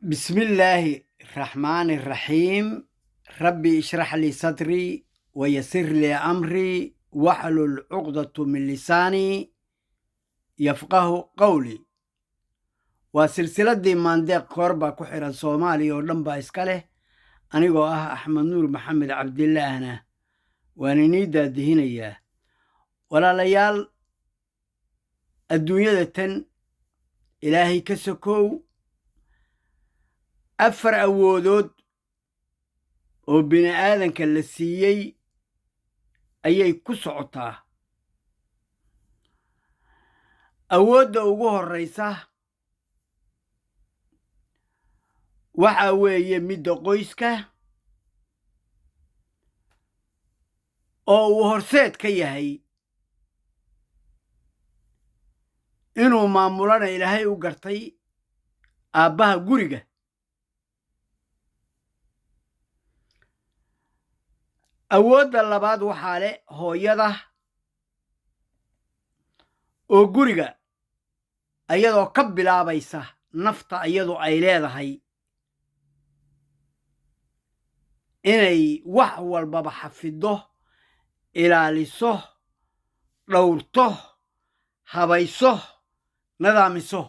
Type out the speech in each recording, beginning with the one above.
بسم الله الرحمن الرحيم. ربي اشرح لي صدري ويسر لي أمري واحلل عقدة من لساني يفقه قولي. وسلسلة دي مانديق كوربا كحيرا صومالي ولنبا إسكاله أنيقو أحمد نور محمد عبد الله أنا وانينيدا دهينيا ولا ليال الدنيا تن إلهي كسكو أفر أودود وبني آدم كالسيي أيي كسعطاه awoodda ugu horreysa waxa weeye midda qoyska oo uu horseed ka yahay inuu maamulana ilaahay u gartay aabbaha guriga. awoodda labaad waxaa leh hooyada oo guriga ayadoo ka bilaabaysa nafta iyadu ay leedahay inay wax walbaba xafido, ilaaliso, dhowrto, habayso, nadaamiso,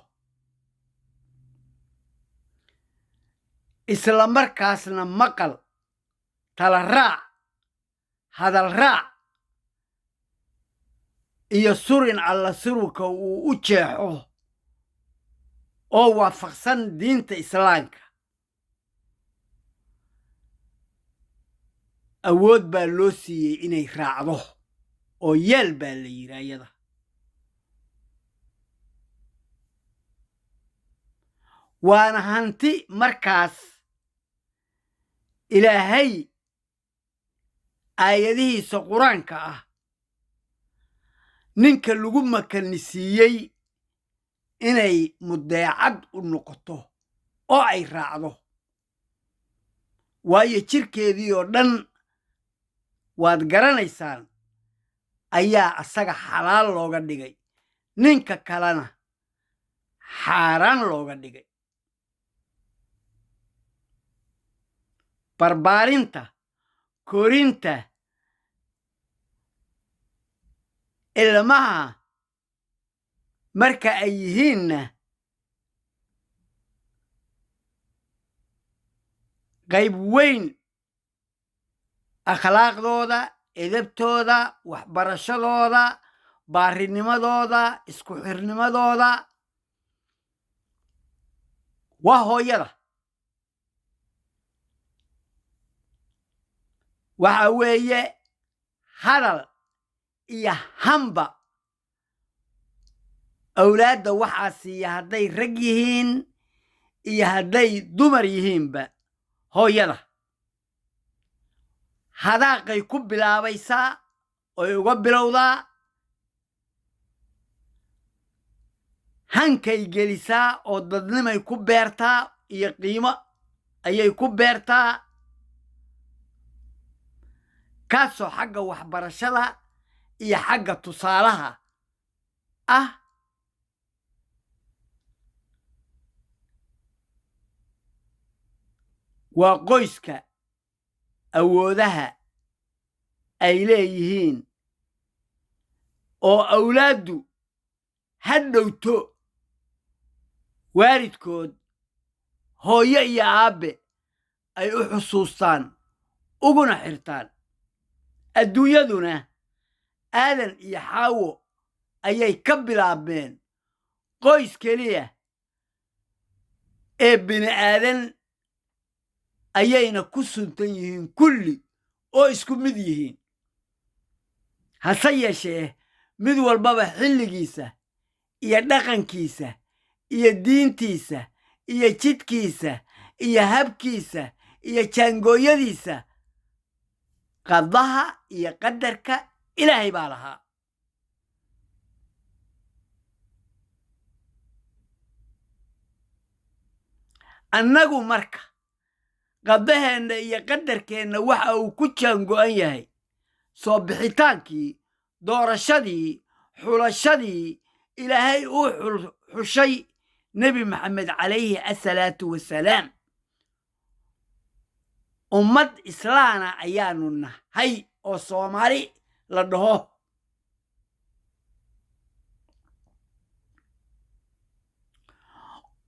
isla markaasna maqal, tala raac, hadal raac iyo surin alla sururka uu u jeexo oo waafaqsan diinta islaamka. awood baa loo siiyey inay raacdo oo yeel baa la yidhi ayada. waana hanti markaas ilaahay aayadihiisa qur-aanka ah ninka lagu makanisiiyey inay mudeecad u noqoto oo ay raacdo, waayo jirkeedii oo dhan waad garanaysaan ayaa asaga xalaal looga dhigay, ninka kalena xaaraan looga dhigay. barbaarinta, korinta ilmaha marka ay yihiinna qayb weyn akhlaaqdooda, edabtooda, waxbarashadooda, baarinimadooda, isku xirnimadooda waa hooyada. waxa weeye hadal iyo hamba awlaadda waxaa siiya hadday rag yihiin iyo hadday dumar yihiinba hooyada. hadaaqay ku bilaabaysaa oy uga bilowdaa, hankay gelisaa oo dadnimay ku beertaa iyo qiimo ayay ku beertaa, kaasoo xagga waxbarashada iyo xagga tusaalaha ah. waa qoyska awoodaha ay leeyihiin oo awlaaddu ha dhowto waalidkood hooyo iyo aabbe ay u xusuustaan uguna xirtaan. adduunyaduna aadan iyo xaawo ayay ka bilaabmeen qoys keliya ee bini aadan ayayna ku suntan yihiin kulli oo isku mid yihiin. hase yeeshee mid walbaba xilligiisa iyo dhaqankiisa iyo diintiisa iyo jidkiisa iyo habkiisa iyo jaangooyadiisa qadaha iyo qadarka ilaahay baa lahaa. annagu marka qadaheenna iyo qadarkeenna waxa uu ku jaango'an yahay soo bixitaankii, doorashadii, xulashadii ilaahay uu xushay نبي محمد عليه الصلاة والسلام أمد إسلانا أياننا هاي أو صومالي لدهو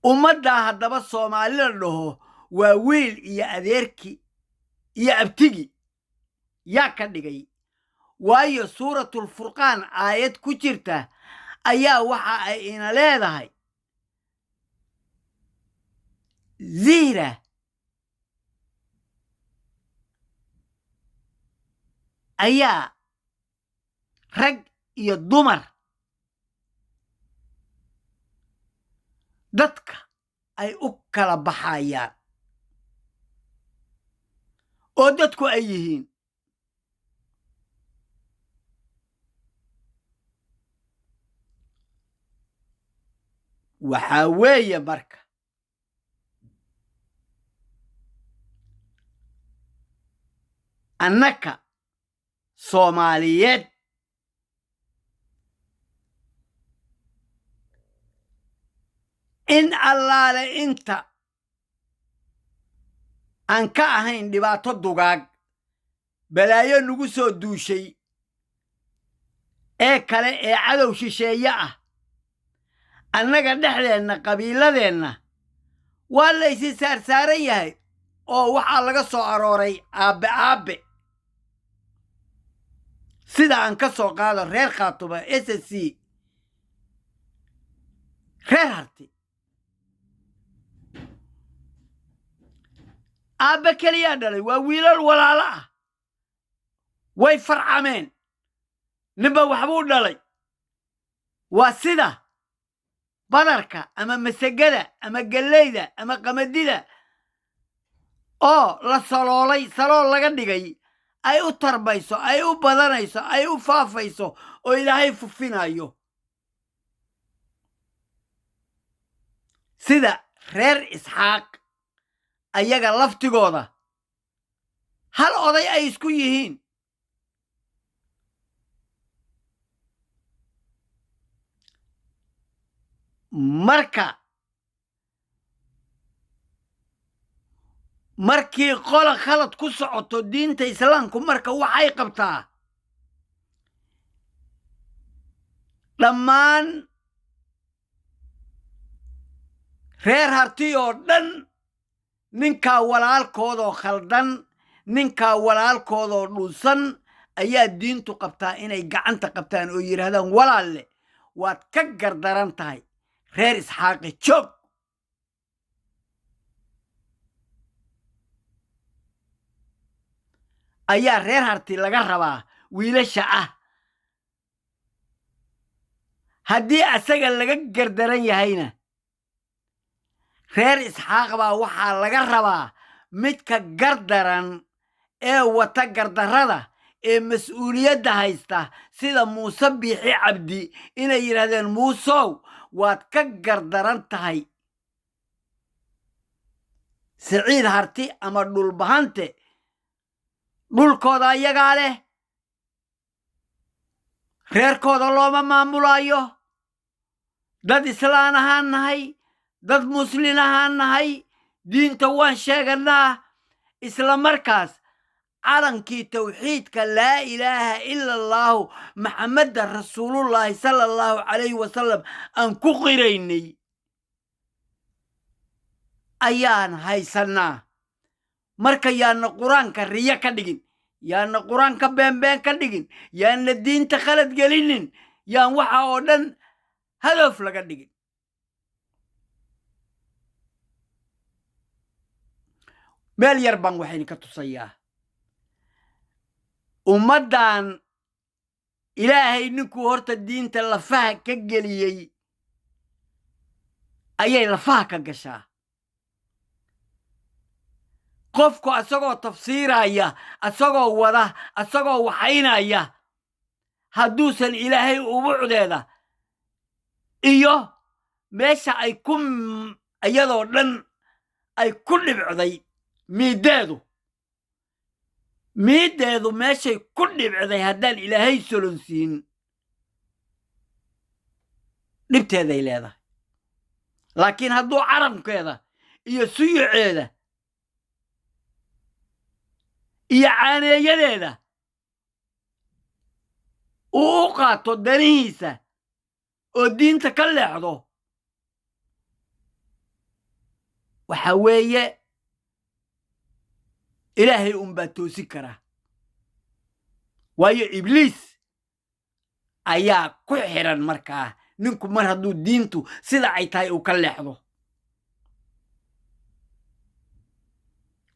أمد هدب الصومالي لدهو وويل يا أذيركي يا أبتجي يا كدقي وايو سورة الفرقان آيات كتيرته أيا وحا إنا ليدهي زيرة أيا رج يدمر دتك أي أكل بحايا ودتكو أيهين وحاوية بركة أنك صوماليات إن الله لإنت أنك أهين دباتو الدقاق بلايو نقصو دوشي إيه كالي إيه عدو شيشيئة أنك دحلينا قبيلة دينا ولا يسي سارسارية أو وحا لغا سو أروري آبي سيدا أنك سو قادر رير خاطبة SSC رير هارتي آبا كليا دالي وويلال ولا لا way farcameen ninba waxbuu dhalay waa sida badarka ama masagada ama galleyda ama qamadida oo la saloolay salool laga dhigay ay u tarbayso ay u badanayso ay u faafayso oo ilaahay fufinayo sida reer isxaaq ayaga laftigooda hal oday ay isku yihiin markii qola khalad ku socoto diinta islaamku marka waxay qabtaa dhammaan reer harti oo dhan ninkaa walaalkoodoo khaldan ninkaa walaalkoodoo dhunsan ayaa diintu qabtaa inay gacanta qabtaan oo yidhaahdaan walaalle waad ka gardaran tahay reer isxaaqi joog ayaa reer harti laga rabaa wiilasha ah haddii asaga laga gardaran yahayna reer isxaaq baa waxaa laga rabaa midka gardaran ee wata gardarrada ee mas'uuliyadda haysta sida muuse biixi cabdi inay yidhaahdeen muusow waad ka gardaran tahay siciid harti ama dhulbahante dhulkooda ayagaa leh reerkooda looma maamulayo dad islaan ahaan nahay dad muslin ahaan nahay diinta waan sheeganaa isla markaas calankii tawxiidka laa ilaaha ila allaahu maxameda rasuulullaahi sala allahu calayhi wasalam aan ku qiraynay ayaan haysannaa marka yaana qur-aanka riyo ka dhigin yaana qur-aanka beenbeen ka dhigin yaana diinta khalad gelinin yaan waxa oo dhan hadaf laga dhigin meel yar baan waxayna ka tusayaa ummaddan ilaahay ninkuu horta diinta lafaha ka geliyey ayay lafaha ka gashaa qofku asagoo tafsiiraya asagoo wada asagoo waxaynaya hadduusan ilaahay ubuucdeeda iyo meesha ay ku iyadoo dhan ay ku dhibcday miiddeedu meeshay ku dhibcday haddaan ilaahay solonsiin dhibteeday leedahay laakiin hadduu carabkeeda iyo suyuceeda iyo caaneeyadeeda uu u qaato danihiisa oo diinta ka leexdo waxa weeye ilaahay unbaa toosin karaa waayo ibliis ayaa ku xiran markaa ninku mar hadduu diintu sida ay tahay uu ka leexdo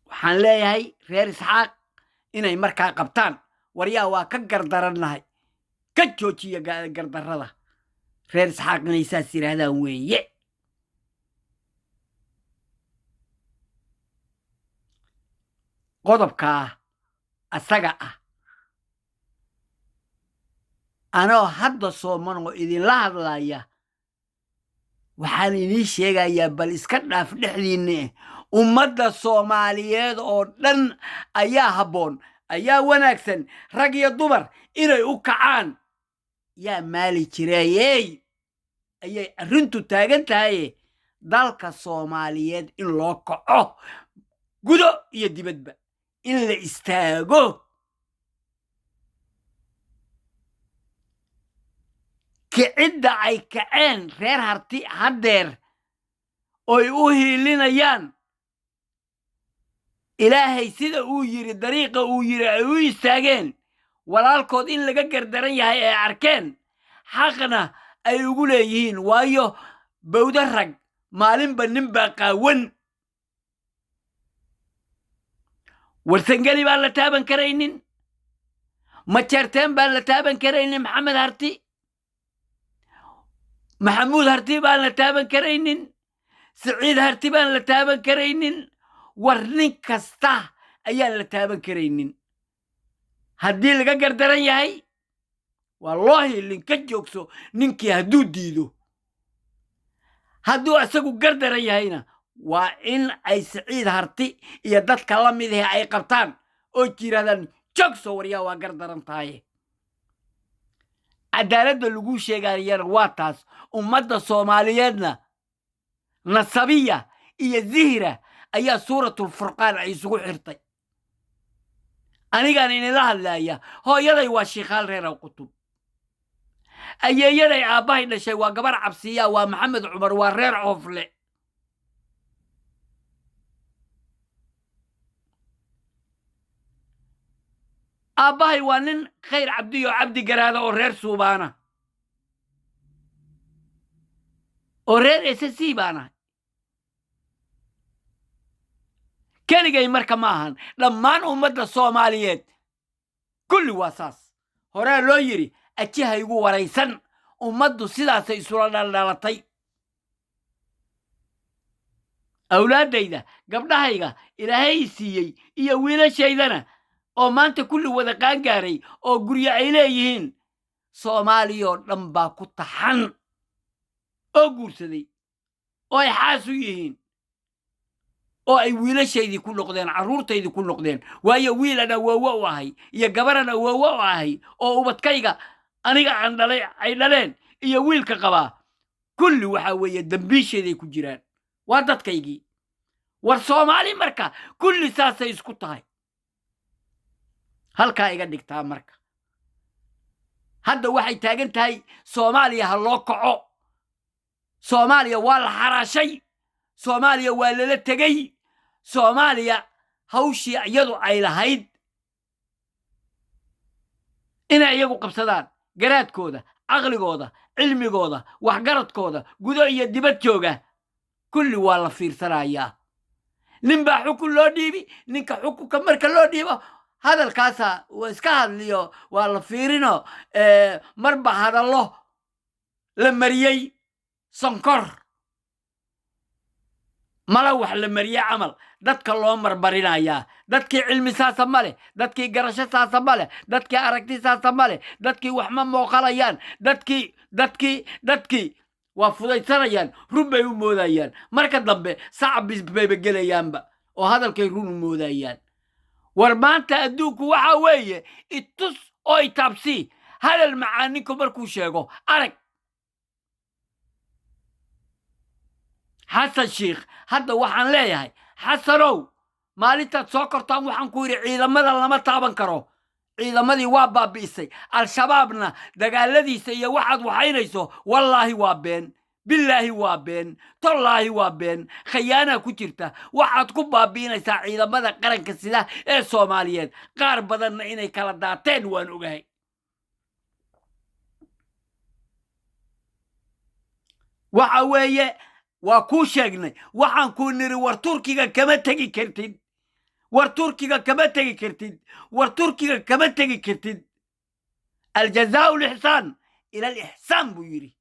waxaan leeyahay reer isxaaq inay markaa qabtaan waryaa waa ka gardarannahay ka joojiya gardarrada reer isxaaq inay saas yidhaahdaan weeye qodobkaa asaga ah anoo hadda sooman oo idinla hadlaya waxaan idiin sheegayaa bal iska dhaaf dhexdiinne ummadda soomaaliyeed oo dhan ayaa habboon ayaa wanaagsan rag iyo dumar inay u kacaan yaa maali jireeyey ayay arrintu taagan tahay dalka soomaaliyeed in loo kaco gudo iyo dibadba in la istaago kicidda ay kaceen reer harti haddeer oy u hiilinayaan ilaahay sida uu yiri dariiqa uu yiri ay u istaageen walaalkood in laga gardaran yahay ay arkeen xaqna ay ugu leeyihiin waayo bawda rag maalinba nin baa qaawan warsangeli baan la taaban karaynin majeerteen baan la taaban karaynin maxamed harti maxamuud harti baan la taaban karaynin siciid harti baan la taaban karaynin war nin kasta ayaan la taaban karaynin haddii laga gardaran yahay wallaahi linka joogso ninkii hadduu diido hadduu isagu gardaran yahayna waa in ay siciid harti iyo dadka la mid ahe ay qabtaan oo jirahdaan joogso waryaa waa gardaran tahay cadaaladda lagu sheegayana waa taas ummadda soomaaliyeedna nasabiya iyo zihra ayaa suuratulfurqaan ay isugu xirtay anigaan inila hadlaaya hooyaday waa shiikhaal reer qutub ayeeyaday aabbahay dhashay waa gabar cabsiya waa maxamed cumar waa reer coofle aabbahay waa nin khayr cabdiyo cabdi garaada oo reer suubaana oo reer ss baana keligay marka ma ahan dhammaan ummadda soomaaliyeed kulli waa saas horaa loo yidhi ajihaygu waraysan ummaddu sidaasay isula dhaldhalatay awlaaddayda gabdhahayga ilaahay siiyey iyo wiilashaydana oo maanta kulli wada qaangaaray oo guryo ay leeyihiin soomaaliyoo dhan baa ku taxan oo guursaday oo ay xaas u yihiin oo ay wiilashaydii ku noqdeen carruurtaydii ku noqdeen waayo wiilan awoowo u ahay iyo gabaran awoowo u ahay oo ubadkayga aniga aan dhalay ay dhaleen iyo wiilka qabaa kulli waxaa weeye dambiisheeday ku jiraan waa dadkaygii war soomaali marka kulli saasay isku tahay halkaa iga dhigtaa marka hadda waxay taagan tahay soomaaliya ha loo kaco soomaaliya waa la xaraashay soomaaliya waa lala tegey soomaaliya hawshii iyadu ay lahayd inay iyagu qabsadaan garaadkooda caqligooda cilmigooda waxgaradkooda gudo iyo dibad jooga kulli waa la fiirsanayaa nin baa xukun loo dhiibi ninka xukunka marka loo dhiibo hadalkaasa waa iska hadliyo waa la fiirino marba hadallo la mariyey sonkor mala wax la mariyey camal dadka loo marbarinayaa dadkii cilmi saasa ma leh dadkii garasho saasa ma leh dadkii aragti saasa ma leh dadkii wax ma mooqalayaan dadkii waa fudaysanayaan run bay u moodayaan marka dambe sacab bayba gelayaanba oo hadalkay run u moodayaan war maanta adduunku waxa weeye itus oo itaabsii hadal macaan ninku markuu sheego arag xasan sheikh hadda waxaan leeyahay xasanow maalintaad soo kortaan waxaan ku yidhi ciidamada lama taaban karo ciidamadii waa baabi'isay al-shabaabna dagaaladiisa iyo waxaad waxaynayso wallaahi waa been billaahi waa been tallaahi waa been khayaanaa ku jirta waxaad ku baabi'inaysaa ciidamada qaranka sida ee soomaaliyeed qaar badanna inay kala daateen waan ogahay waxa weeye waa kuu sheegnay waxaan kuu niri war turkiga kama tegi kartid war turkiga kama tegi kartid war turkiga kama tegi kartid aljazaau lixsaan ila alixsaan buu yidhi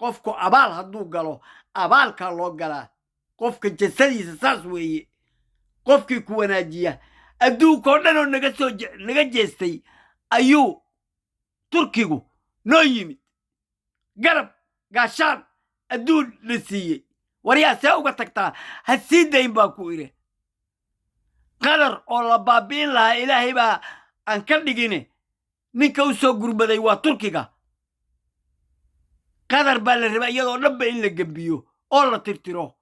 qofku abaal hadduu galo abaalkaa loo galaa qofka jasadiisa saas weeye qofkii ku wanaajiya adduunkao dhan oo naga jeestay ayuu turkigu noo yimid garab gaashaan adduun la siiyey waryaa see uga tagtaa ha sii dayn baa ku idhi qadar oo la baabi'in lahaa ilaahay baa aan ka dhigine ninka u soo gurmaday waa turkiga qadar baa la rabaa iyadoo dhanba in la gembiyo oo la tirtiro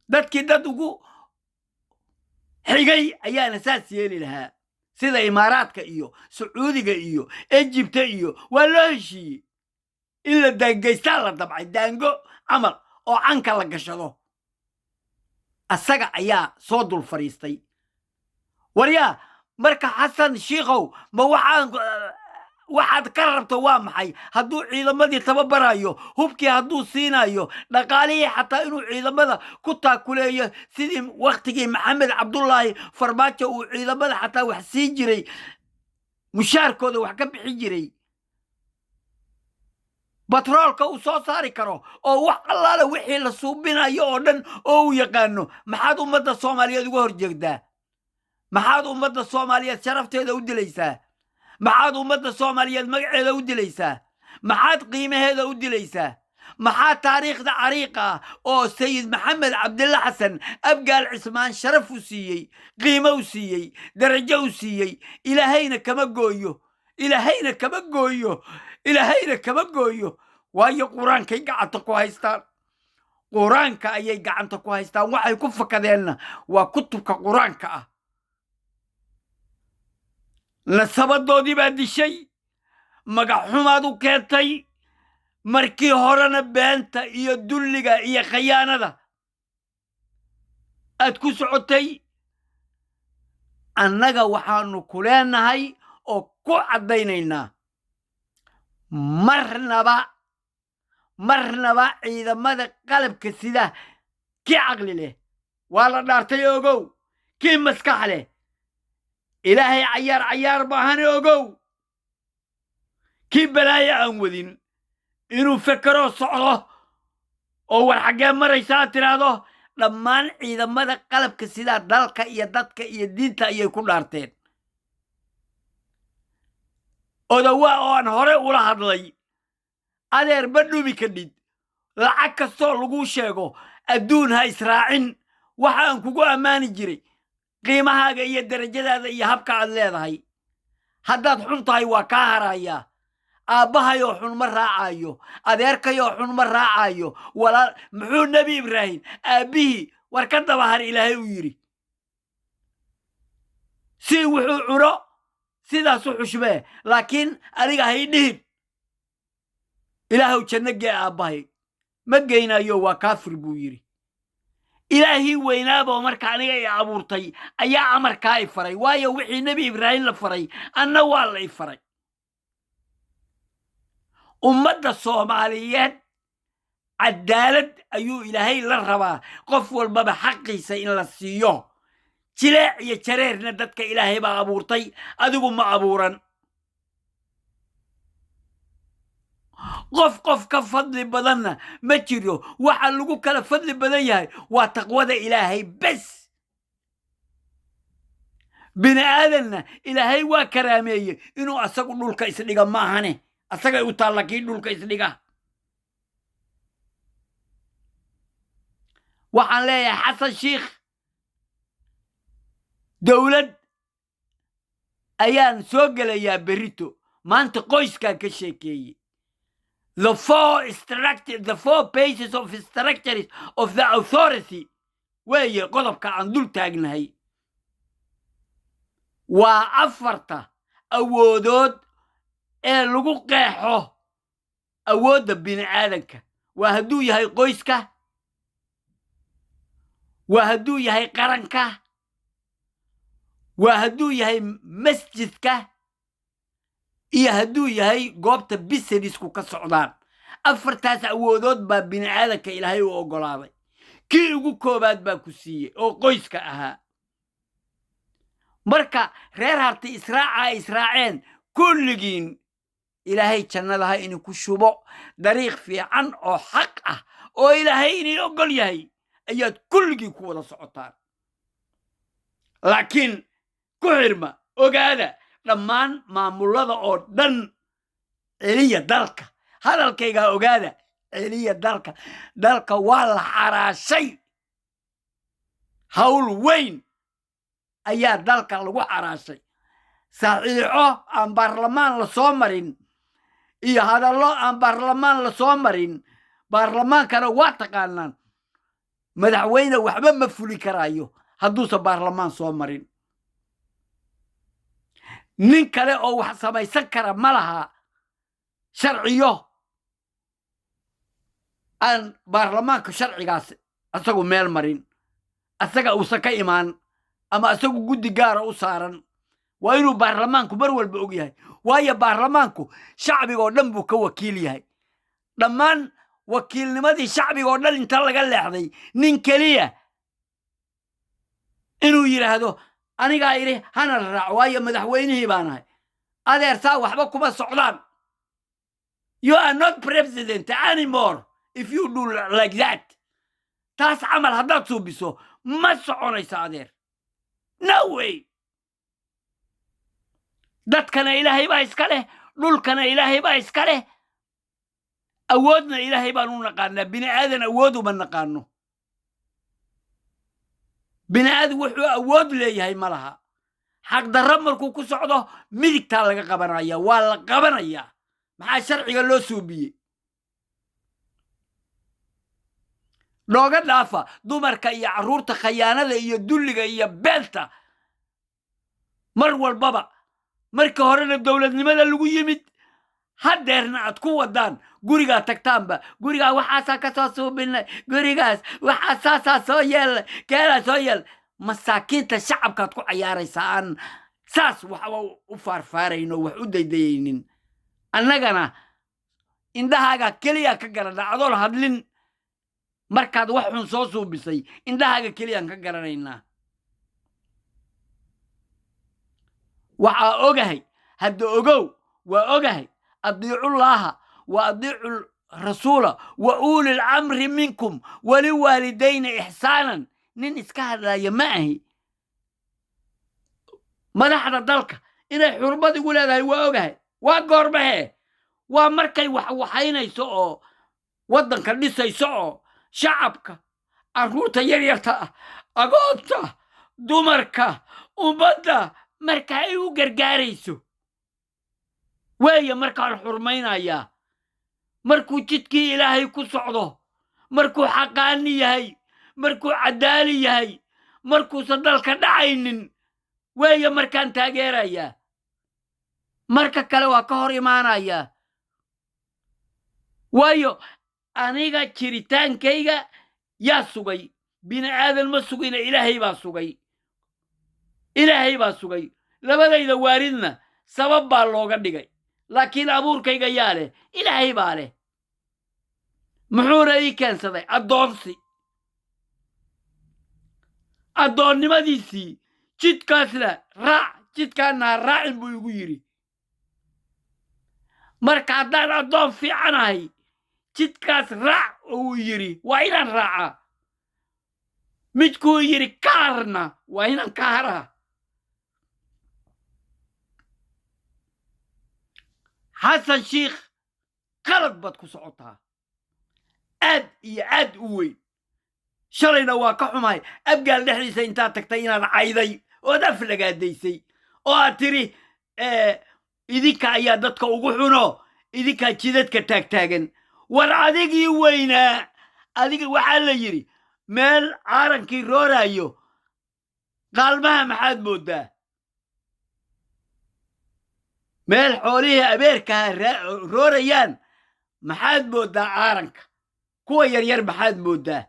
dadkii dad ugu xigay ayaana saas yeeli lahaa sida imaaraadka iyo sacuudiga iyo ejibta iyo waa loo heshiiyey in la daangaystaa la dabcay daango camal oo canka la gashado asaga ayaa soo dul fadhiistay waryaa marka xasan shiikhow ma waxaad ka rabto waa maxay hadduu ciidamadii tababarayo hubkii hadduu siinayo dhaqaalihii xataa inuu ciidamada ku taakuleeyo sidii wakhtigii maxamed cabdullaahi farmaajo uu ciidamada xataa wax siin jiray mushaarkooda wax ka bixin jiray batroolka uu soo saari karo oo wax allaale wixii la suubinayo oo dhan oo uu yaqaano maxaad ummadda soomaaliyeed uga hor jeegdaa maxaad ummadda soomaaliyeed sharafteeda u dilaysaa maxaad ummadda soomaaliyeed magaceeda u dilaysaa maxaad qiimaheeda u dilaysaa maxaa taariikhda cariiqa ah oo sayid maxamed cabdilla xasan abgaal cismaan sharaf u siiyey qiimo u siiyey darajo u siiyey ilaahayna kama gooyo ilaahayna kama gooyo ilaahayna kama gooyo waayo qur-aankay gacanta ku haystaan qur-aanka ayay gacanta ku haystaan waxay ku fakadeenna waa kutubka qur-aanka ah nasabadoodii baa dishay magac xumaad u keentay markii horena beenta iyo dulliga iyo khayaanada aad ku socotay annaga waxaanu ku leenahay oo ku caddaynaynaa marnaba ciidamada qalabka sida kii caqli leh waa la dhaartay ogow kii maskax leh ilaahay cayaar baahane ogow kii balaayo aan wadin inuu fekero socdo oo war xaggee maraysa aad tiraahdo dhammaan ciidamada qalabka sidaa dalka iyo dadka iyo diinta ayay ku dhaarteen odawaa oo aan hore ula hadlay adeer ma dhumi kadhid lacag kastoo laguu sheego adduun ha israacin waxa aan kugu ammaani jiray qiimahaaga iyo darajadaada iyo habka aad leedahay haddaad xun tahay waa kaa harayaa aabbahayoo xun ma raacayo adeerkayoo xun ma raacayo walaal muxuu nebi ibraahim aabbihii war ka dabahar ilaahay u yidhi si wuxuu cuno sidaas u xushmee laakiin aniga hay dhihin ilaahow janno gee aabbahay ma geynayo waa kaafir buu yidhi ilaahii weynaaboo marka aniga i abuurtay ayaa amarkaa i faray waayo wixii nebi ibraahim la faray anna waa la i faray ummadda soomaaliyeed cadaalad ayuu ilaahay la rabaa qof walbaba xaqiisa in la siiyo jileec iyo jareerna dadka ilaahay baa abuurtay adigu ma abuuran qof ka fadli badanna ma jiro waxa lagu kala fadli badan yahay waa taqwada ilaahay bes bini aadanna ilaahay waa karaameeye inuu asagu dhulka isdhiga maahane asagay u taalla kii dhulka isdhiga waxaan leeyahay xasan shiikh dowlad ayaan soo gelayaa berito maanta qoyskaan ka sheekeeyey the four bases of structures of the authority weeye qodobka aan dul taagnahay waa afarta awoodood ee lagu qeexo awoodda bini'aadanka waa hadduu yahay qoyska waa hadduu yahay qaranka waa hadduu yahay masjidka iyo hadduu yahay goobta businessku ka socdaan afartaas awoodood baa bini'aadanka ilaahay u oggolaaday kii ugu koobaad baa ku siiyey oo qoyska ahaa marka reer harti israaceen kulligiin ilaahay jannadaha idinku shubo dariiq fiican oo xaq ah oo ilaahay idin oggol yahay ayaad kulligii ku wada socotaan laakiin ku xirma ogaada dhammaan maamullada oo dhan celiya dalka hadalkaygaa ogaada celiya dalka waa la xaraashay hawl weyn ayaa dalka lagu xaraashay saxiixo aan baarlamaan la soo marin iyo hadallo aan baarlamaan la soo marin baarlamaankana waa taqaanaan madaxweyne waxba ma fuli karaayo hadduusan baarlamaan soo marin nin kale oo wax samaysan kara ma laha sharciyo aan baarlamaanka sharcigaas asagu meel marin asaga uusan ka imaan ama asagu guddi gaara u saaran waa inuu baarlamaanku mar walba og yahay waayo baarlamaanku shacbigoo dhan buu ka wakiil yahay dhammaan wakiilnimadii shacbigoo dhan inta laga leexday nin keliya inuu yidhaahdo anigaa idhi hana la raaco waayo madaxweynihii baan ahay adeer saa waxba kuma socdaan you are not president anymore if you do like that taas camal haddaad suubiso ma soconaysa adeer no way dadkana ilaahay baa iska leh dhulkana ilaahay baa iska leh awoodna ilaahay baan u naqaanaa bini'aadan awood uma naqaano bini'aadan wuxuu awood leeyahay ma laha xaqdarro markuu ku socdo midigtaa laga qabanaya waa la qabanayaa maxaa sharciga loo suubiyey nooga dhaafa dumarka iyo carruurta khayaanada iyo dulliga iyo beenta mar walbaba marka horena dowladnimada lagu yimid haddeerna aad ku wadaan gurigaa tagtaanba gurigaa waxaasaa ka soo suubinay gurigaas waxaasaasaa soo yeelnay keelaa soo yeelnay masaakiinta shacabkaad ku cayaaraysaa aan saas waxba u faarfaarayno wax u daydayaynin annagana indhahaaga keliya ka garanaa adoon hadlin markaad wax xun soo suubisay indhahaaga keliyaan ka garanaynaa waxaa ogahay hadda ogow waa ogahay adiicullaaha wa adiicu rasuula wa uuli lamri minkum waliwaalidayna ixsaanan nin iska hadlaaya ma ahi madaxda dalka inay xurmad igu leedahay waa ogahay waa goormahee waa markay waxaynayso oo waddanka dhisayso oo shacabka carruurta yaryarta ah agoonta dumarka ummadda marka ay u gargaarayso weeye markaa la xurmaynayaa markuu jidkii ilaahay ku socdo markuu xaqaani yahay markuu caddaali yahay markuusan dalka dhacaynin weeye markaan taageerayaa marka kale waa ka hor imaanayaa waayo aniga jiritaankayga yaa sugay bini'aadan ma sugina ilaahay baa sugay labadayda waaridna sabab baa looga dhigay laakiin abuurkayga yaa leh ilaahay baa leh muxuuna ii keensaday addoonsi addoonnimadiisii jidkaasna raac jidkaana ha raacin buu igu yidhi marka haddaan addoon fiicanahay jidkaas raac uu yidhi waa inaan raacaa midkuu yidhi kaarna waa inaan kaaraa xasan shiikh qalad baad ku socotaa aad iyo aad u weyn shalayna waa ka xumahay abgaal dhexdiisa intaad tagtay inaad cayday ood aflagaadaysay oo aad tiri idinka ayaa dadka ugu xuno إذا كاتشيدت كتاكتاغن والعديقي وينا أديك وحالا يري مال عارنكي رورايو قال ما محاد بودا مال حوليه أبيركا روريان محاد بودا عارنك كوا يرير محاد بودا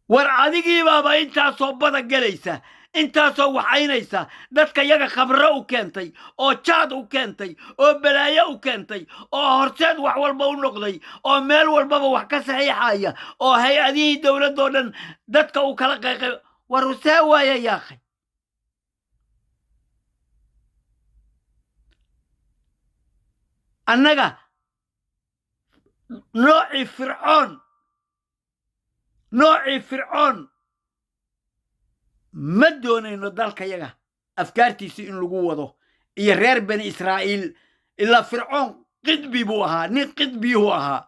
والعديقي بابا انتا صوبتك جليسة انتا صوحينيسة دادك يغا خبرة وكانتي او تشاد وكانتي او بلايا وكانتي او هرساد وحوالبا ونقضي او ميل والبابا وحكا صحيحايا او هي هذه دولة دولن دادك وكالقاقي ورساوايا يا اخي انك نوعي فرعون ما doonayno dalkayaga afkaartiisa in lagu wado iyo reer bani israa'iil ilaa fircoon qidbi buu ahaa nin qidbiyuhu ahaa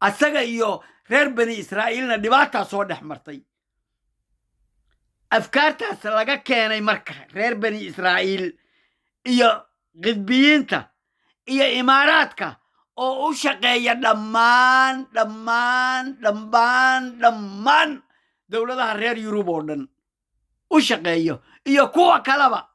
asaga iyo reer bani israa'iilna dhibaataa soo dhex martay afkaartaas laga keenay marka reer bani israa'iil iyo qidbiyiinta iyo imaaraadka oo u shaqeeya dhammaan dowladaha reer yurub oo dhan u shaqeeyo iyo kuwa kaleba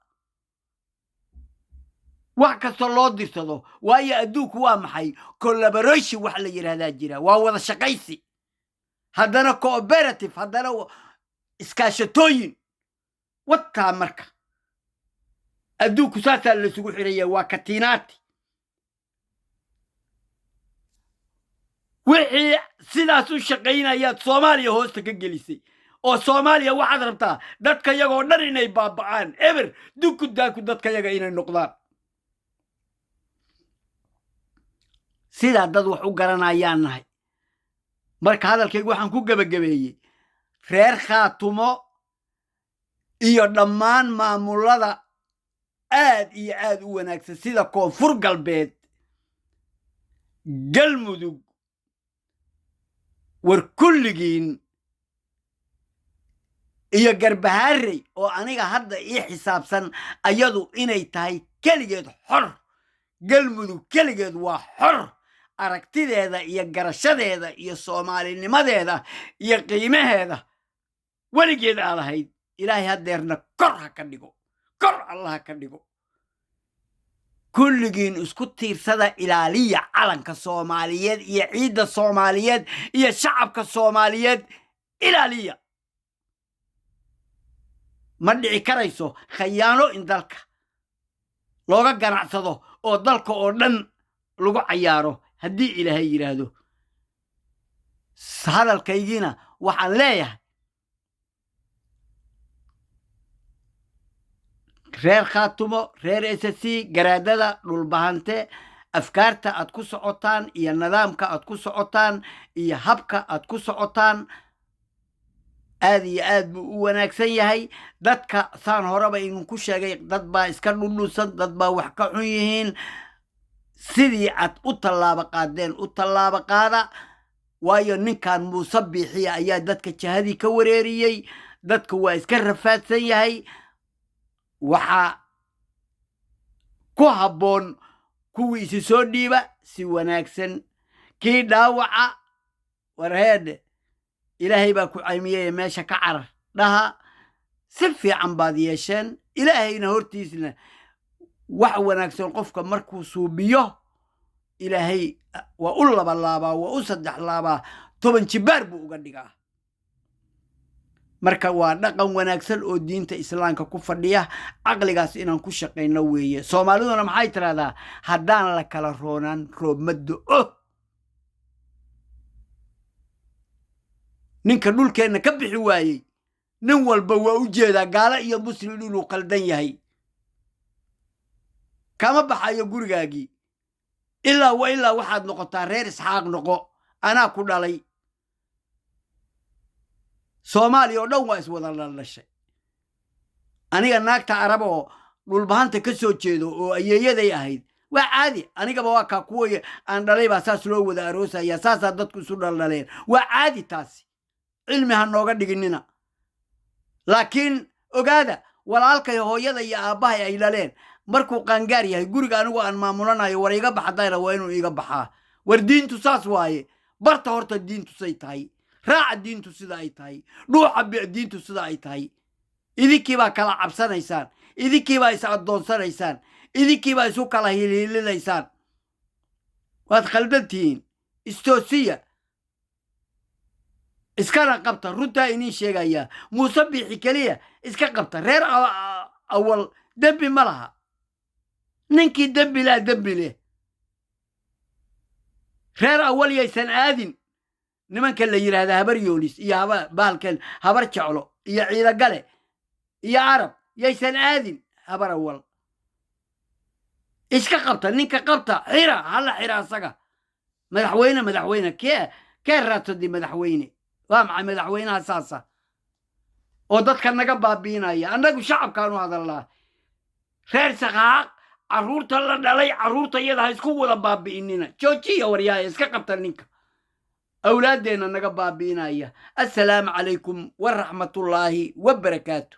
wax kasta loo dirsado waayo adduunku waa maxay collaboration wax la yiraahdaa jira waa wada shaqaysi haddana cooperative haddana iskaashatooyin wataa marka adduunku saasaa la isugu xiraya waa katiinaati wixii sidaas u shaqaynayaad soomaaliya hoosta ka gelisay oo soomaaliya waxaad rabtaa dadka yagoo dhan inay baaba'aan eber duku daaku dadka yaga inay noqdaan sidaa dad wax u garanayaan nahay marka hadalkaygu waxaan ku gebagabeeyey reer khaatumo iyo dhammaan maamulada aad iyo aad u wanaagsan sida koonfur galbeed galmudug war kulligiin iyo garbahaarey oo aniga hadda ii xisaabsan ayadu inay tahay keligeed xor galmudug keligeed waa xor aragtideeda iyo garashadeeda iyo soomaalinimadeeda iyo qiimaheeda weligeed aad ahayd ilaahay haddeerna kor ha ka dhigo kor allah ha ka dhigo kulligiin isku tiirsada ilaaliya calanka soomaaliyeed iyo ciidda soomaaliyeed iyo shacabka soomaaliyeed ilaaliya ma dhici karayso khayaano in dalka looga ganacsado oo dalka oo dhan lagu cayaaro haddii ilaahay yidhaahdo hadalkaygiina waxaan leeyahay reer khaatumo reer SSC garaadada dhulbahante afkaarta aad ku socotaan iyo nidaamka aad ku socotaan iyo habka aad ku socotaan aad iyo aad buu u wanaagsan yahay dadka saan horeba idinku sheegay dad baa iska dhudhusan dad baa wax ka xun yihiin sidii aad u tallaabo qaadeen u tallaabo qaada waayo ninkan muuse biixiya ayaa dadka jahadii ka wareeriyey dadka waa iska rafaadsan yahay waxaa ku habboon kuwii isi soo dhiiba si wanaagsan kii dhaawaca warheedhe ilaahay baa ku caymiyey meesha ka carar dhaha si fiican baad yeesheen ilaahayna hortiisna wax wanaagsan qofka markuu suubiyo ilaahay waa u laba laabaa waa u saddex laabaa 10 jibaar buu uga dhigaa marka waa dhaqan wanaagsan oo diinta islaamka ku fadhiya aqligaas inaan ku shaqeyno weeye Soomaaliduna maxay tiraahdaa haddaan la kala roonaan roob ma da'o ninka dhulkeena ka bixi waayey nin walba waa u jeedaa gaala iyo muslim inuu qaldan yahay kama baxayo gurigaagii ilaa waxaad noqotaa reer isxaaq noqo anaa ku dhalay Soomaaliya oo dhan waa iswada dhalashay aniga naagta arab oo dhulbahanta ka soo jeedo oo ayeeyaday ahayd waa caadi anigaba waa ka kuwa aan dhalay baa saas loo wada aroosaya saasaa dadku isu dhaldhaleen waa caadi taasi cilmi ha nooga dhiginina laakiin ogaada walaalkay hooyada iyo aabbahay ay dhaleen markuu qaangaar yahay guriga anigu aan maamulanayo war iga baxa dayra waa inuu iga baxaa war diintu saas waaye barta horta diintu say tahay raaca diintu sida ay tahay dhuuxa diintu sida ay tahay idinkii baa kala cabsanaysaan idinkii baa is addoonsanaysaan idinkii baa isu kala hilhilinaysaan waad khaldantihiin istoosiya iskana qabta runtaa iniin sheegayaa muuse biixi keliya iska qabta reer awal dembi ma laha ninkii dembi laa dembi leh reer awal yaysan aadin nimanka la yidhaahda habar yoonis iyo baalkan habar jeclo iyo ciidagale iyo carab yaysan aadin habar awal iska qabta ninka qabta xira hala xira asaga madaxweyne kee raatodi madaxweyne waa maxay madaxweynaha saasa oo dadka naga baabiinaya annagu shacabkaanu hadalnaa reer saqaaq carruurta la dhalay carruurta iyada ha isku wada baabi'inina joojiya waryaaya iska qabta ninka awlaadeenna naga baabi'inaya assalaamu calaykum waraxmatullaahi wabarakaatu